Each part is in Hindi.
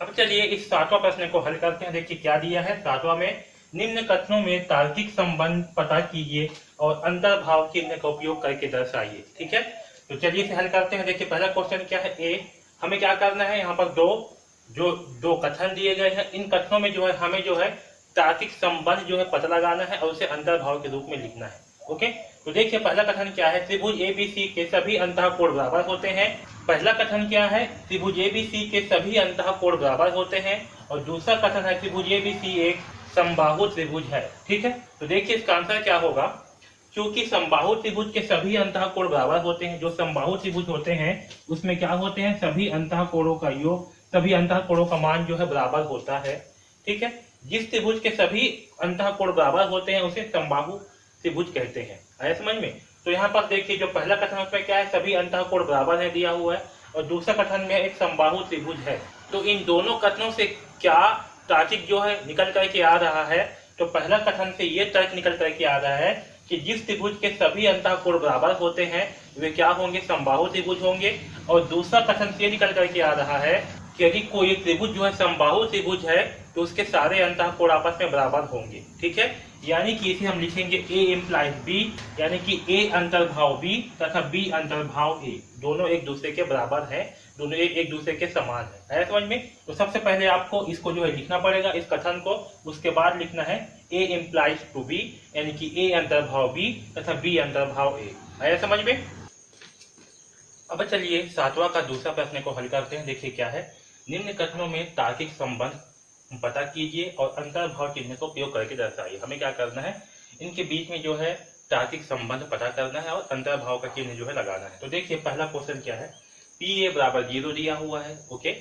अब चलिए इस सातवां प्रश्न को हल करते हैं। देखिए क्या दिया है सातवां में, निम्न कथनों में तार्किक संबंध पता कीजिए और अंतर्भाव चिन्ह का उपयोग करके दर्शाइए। ठीक है, तो चलिए इसे हल करते हैं। देखिए पहला क्वेश्चन क्या है, ए हमें क्या करना है, यहाँ पर दो कथन दिए गए हैं। इन कथनों में जो है हमें जो है तार्किक संबंध जो है पता लगाना है और उसे अंतर्भाव के रूप में लिखना है। ओके, तो देखिए पहला कथन क्या है, त्रिभुज एबीसी के सभी अंतःकोण बराबर होते हैं। पहला कथन क्या है, त्रिभुज एबीसी के सभी अंतःकोण बराबर होते हैं। और दूसरा कथन है त्रिभुज एबीसी एक समबाहु त्रिभुज है। ठीक है, तो देखिए इसका आंसर क्या होगा, क्योंकि समबाहु त्रिभुज के सभी अंतःकोण बराबर होते हैं। जो समबाहु त्रिभुज होते हैं उसमें क्या होते हैं, सभी अंतःकोणों का योग, सभी अंतःकोणों का मान जो है बराबर होता है। ठीक है, जिस त्रिभुज के सभी अंतःकोण बराबर होते हैं उसे समबाहु त्रिभुज कहते हैं। आया समझ में। तो यहाँ पर देखिए जो पहला कथन उसमें क्या है, सभी अंतःकोण बराबर है दिया हुआ है, और दूसरा कथन में एक समबाहु त्रिभुज है। तो इन दोनों कथनों से क्या तार्किक जो है निकल करके आ रहा है, तो पहला कथन से ये तर्क निकल करके आ रहा है कि जिस त्रिभुज के सभी अंतःकोण बराबर होते हैं वे क्या होंगे, समबाहु त्रिभुज होंगे। और दूसरा कथन से ये निकल करके आ रहा है कि यदि कोई त्रिभुज जो है समबाहु त्रिभुज है तो उसके सारे अंतःकोण आपस में बराबर होंगे। ठीक है, यानी कि इसे हम लिखेंगे A इम्प्लाइज B, यानी कि A अंतर्भाव B तथा B अंतर्भाव A दोनों एक दूसरे के बराबर हैं, दोनों एक दूसरे के समान है। आया समझ में। तो सबसे पहले आपको इसको जो है लिखना पड़ेगा इस कथन को, उसके बाद लिखना है A इम्प्लाइज टू B, यानी कि A अंतर्भाव B तथा B अंतर्भाव A। आया समझ में। अब चलिए सातवां का दूसरा प्रश्न को हल करते हैं। देखिए क्या है, निम्न कथनों में तार्किक संबंध पता कीजिए और अंतर्भाव चिन्ह का उपयोग करके दर्शाइए। हमें क्या करना है, इनके बीच में जो है तार्किक संबंध पता करना है और अंतर्भाव का चिन्ह जो है लगाना है। तो देखिए पहला क्वेश्चन क्या है, पी ए बराबर 0 दिया हुआ है। ओके,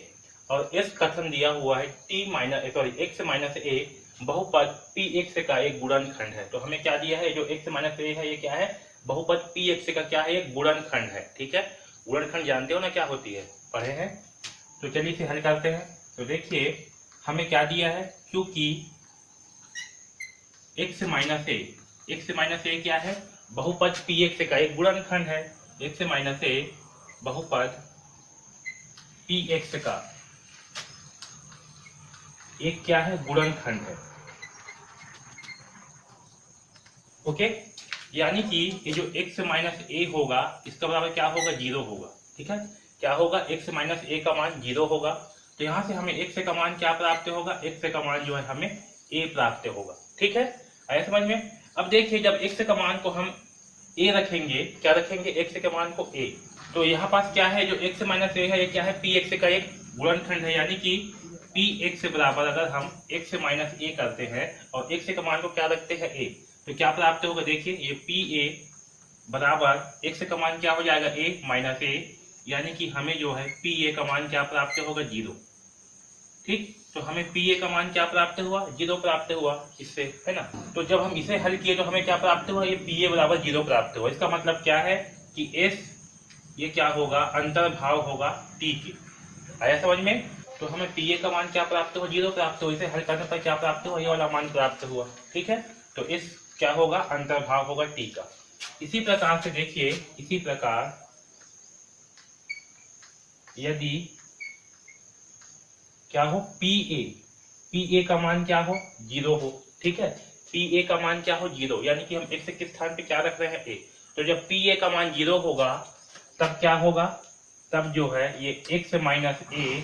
और इस कथन दिया हुआ है x माइनस ए बहुपद पी एक्स का एक गुणनखंड है। तो हमें क्या दिया है, जो x माइनस ए है ये क्या है, बहुपद पी एक्स का क्या है, एक गुणनखंड है। ठीक है, गुणनखंड जानते हो ना क्या होती है, पढ़े हैं। तो चलिए इसे हल करते हैं। तो देखिए हमें क्या दिया है, क्योंकि x माइनस ए क्या है, बहुपद पी एक्स का एक गुणनखंड है। x माइनस ए बहुपद पी एक्स का एक क्या है, गुणनखंड है। ओके, यानी कि ये जो x माइनस ए होगा इसका बराबर क्या होगा, 0 होगा। ठीक है, क्या होगा, x माइनस ए का मान 0 होगा। तो यहाँ से हमें x का मान क्या प्राप्त होगा, x का मान जो है हमें a प्राप्त होगा। ठीक है, आया समझ में। अब देखिए जब x का मान को हम a रखेंगे, क्या रखेंगे, x के मान को a, तो यहाँ पास क्या है, जो x माइनस ए है ये क्या है, पी एक्स का एक गुणनखंड है। यानी कि पी एक्स बराबर अगर हम x माइनस ए करते हैं और x का मान को क्या रखते हैं a, तो क्या प्राप्त होगा, देखिए ये पी ए बराबर x का मान क्या हो जाएगा, a माइनस ए, यानी कि हमें जो है पी ए का मान क्या प्राप्त होगा, 0। ठीक, तो हमें पी ए का मान क्या प्राप्त हुआ, 0 प्राप्त हुआ इससे, है ना। तो जब हम इसे हल किए तो हमें क्या प्राप्त हुआ, ये पी ए बराबर 0 प्राप्त हुआ। इसका मतलब क्या है कि s ये क्या होगा, अंतर्भाव होगा t की। आया समझ में। तो हमें पी ए का मान क्या प्राप्त हुआ, 0 प्राप्त हुआ। इसे हल करने पर क्या प्राप्त हुआ, ये वाला मान प्राप्त हुआ। ठीक है, तो इस क्या होगा, अंतर्भाव होगा t का। इसी प्रकार से देखिए, इसी प्रकार यदि क्या हो, पी ए का मान क्या हो, 0 हो। ठीक है, पी ए का मान क्या हो, 0, यानी कि हम x के स्थान पे क्या रख रहे हैं, a। तो जब पी ए का मान 0 होगा तब क्या होगा, तब जो है ये x माइनस ए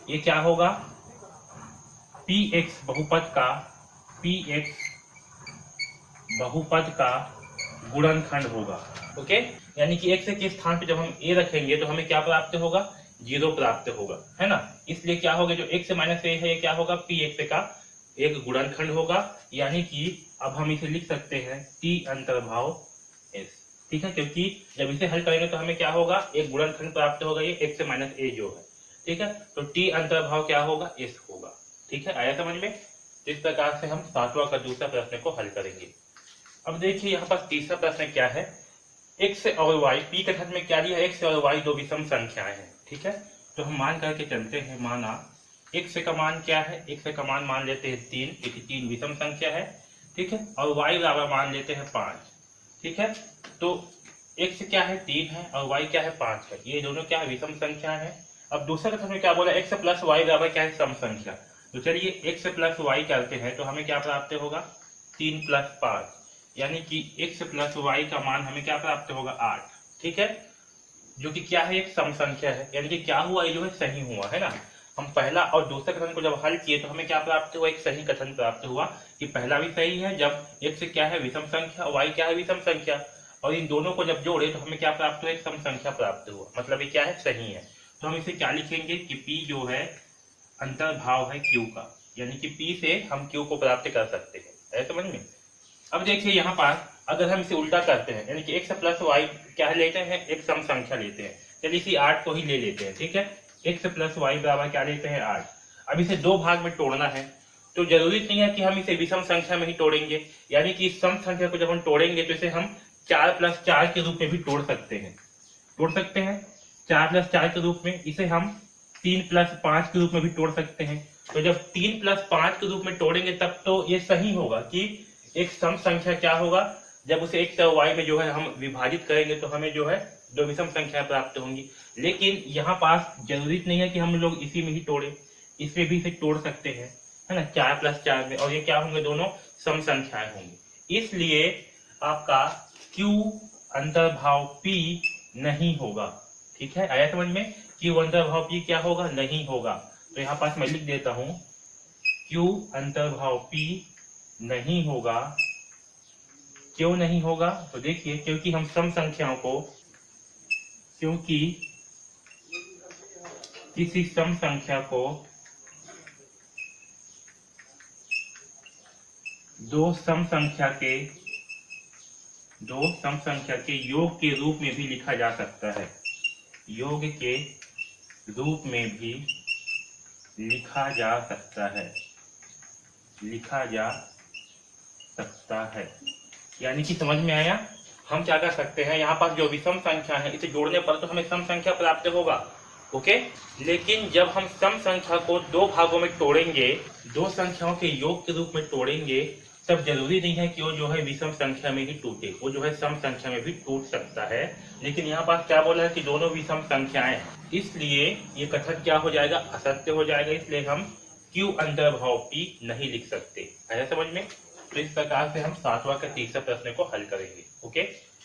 ये क्या होगा, पी एक्स बहुपद का, पी एक्स बहुपद का गुणनखंड होगा। ओके, यानी कि x के स्थान पे जब हम a रखेंगे तो हमें क्या प्राप्त होगा, 0 प्राप्त होगा, है ना। इसलिए क्या होगा, जो x माइनस ए है ये क्या होगा, पी एक्स का एक गुणनखंड होगा। यानी कि अब हम इसे लिख सकते हैं t अंतर्भाव s। ठीक है, क्योंकि जब इसे हल करेंगे तो हमें क्या होगा, एक गुणनखंड प्राप्त होगा, ये x माइनस ए जो है। ठीक है, तो t अंतर्भाव क्या होगा, s होगा। ठीक है, आया समझ में। इस प्रकार से हम सातवां का दूसरा प्रश्न को हल करेंगे। अब देखिए यहाँ पर तीसरा प्रश्न क्या है, x और y, पी कथन में क्या दिया, x और y दो विषम संख्याएं हैं। ठीक है, तो हम मान करके चलते हैं, माना x का मान क्या है, x का मान मान लेते हैं 3, क्योंकि 3 विषम संख्या है। ठीक है, और y बराबर मान लेते हैं 5। ठीक है, तो x क्या है, 3 है और y क्या है, 5 है। ये दोनों क्या है, विषम संख्या है। अब दूसरे कथन में क्या बोला, x प्लस वाई बराबर क्या है, सम संख्या। तो चलिए x प्लस वाई करते हैं तो हमें क्या प्राप्त होगा, 3 प्लस 5, यानी कि x प्लस वाई का मान हमें क्या प्राप्त होगा, 8। ठीक है, जो कि क्या है, एक सम संख्या है, यानी कि क्या हुआ, ये जो है सही हुआ है ना। हम पहला और दूसरे कथन को जब हल किए तो हमें क्या प्राप्त हुआ, एक सही कथन प्राप्त हुआ कि पहला भी सही है जब x क्या है विषम संख्या और y क्या है विषम संख्या, और इन दोनों को जब जोड़े तो हमें क्या प्राप्त हुआ, एक सम संख्या प्राप्त हुआ, मतलब ये क्या है, सही है। तो हम इसे क्या लिखेंगे कि p जो है अंतर्भाव है q का, यानी कि p से हम q को प्राप्त कर सकते हैं, समझ में। अब देखिए यहाँ पर अगर हम इसे उल्टा करते हैं, यानी कि x प्लस वाई क्या लेते हैं, एक सम संख्या लेते हैं, चलिए इसी 8 को ही ले लेते हैं। ठीक है, x प्लस वाई बराबर क्या लेते हैं, 8। अब इसे दो भाग में तोड़ना है, तो जरूरी नहीं है कि हम इसे विषम संख्या में ही तोड़ेंगे, यानी कि इस सम संख्या को जब हम तोड़ेंगे तो इसे हम 4 प्लस 4 के रूप में भी तोड़ सकते हैं, 4 प्लस 4 के रूप में। इसे हम 3 प्लस 5 के रूप में भी तोड़ सकते हैं। तो जब 3 प्लस 5 के रूप में तोड़ेंगे तब तो ये सही होगा कि एक सम संख्या क्या होगा, जब उसे x और y में जो है हम विभाजित करेंगे तो हमें जो है दो विषम संख्या प्राप्त होंगी। लेकिन यहाँ पास जरूरी नहीं है कि हम लोग इसी में ही तोड़े, इसमें भी इसे तोड़ सकते हैं, है ना, 4 प्लस 4 में, और ये क्या होंगे, दोनों सम संख्याएं होंगी। इसलिए आपका q अंतर्भाव p नहीं होगा। ठीक है, आया समझ में, q अंतर्भाव p क्या होगा, नहीं होगा। तो यहाँ पास मैं लिख देता हूं, q अंतर्भाव p नहीं होगा। क्यों नहीं होगा, तो देखिए क्योंकि हम सम संख्याओं को, क्योंकि किसी सम संख्या को दो सम संख्या के योग के रूप में भी लिखा जा सकता है, योग के रूप में भी लिखा जा सकता है। यानी कि समझ में आया, हम क्या कर सकते हैं, यहाँ पास जो विषम संख्या है इसे जोड़ने पर तो हमें सम संख्या प्राप्त होगा, ओके। लेकिन जब हम सम संख्या को दो भागों में तोड़ेंगे, दो संख्याओं के योग के रूप में तोड़ेंगे, तब जरूरी नहीं है कि वो जो है विषम संख्या में ही टूटे, वो जो है सम संख्या में भी टूट सकता है। लेकिन यहाँ पास क्या बोला है कि दोनों विषम संख्याएं हैं, इसलिए ये कथन क्या हो जाएगा, असत्य हो जाएगा। इसलिए हम q अंतर्भाव p नहीं लिख सकते, आया समझ में। तो इस प्रकार से हम 7वां का तीसरा प्रश्न को हल करेंगे, ओके।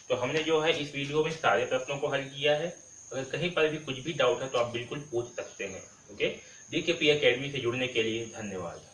तो हमने जो है इस वीडियो में सारे प्रश्नों को हल किया है। अगर कहीं पर भी कुछ भी डाउट है तो आप बिल्कुल पूछ सकते हैं, ओके। DKP एकेडमी से जुड़ने के लिए धन्यवाद।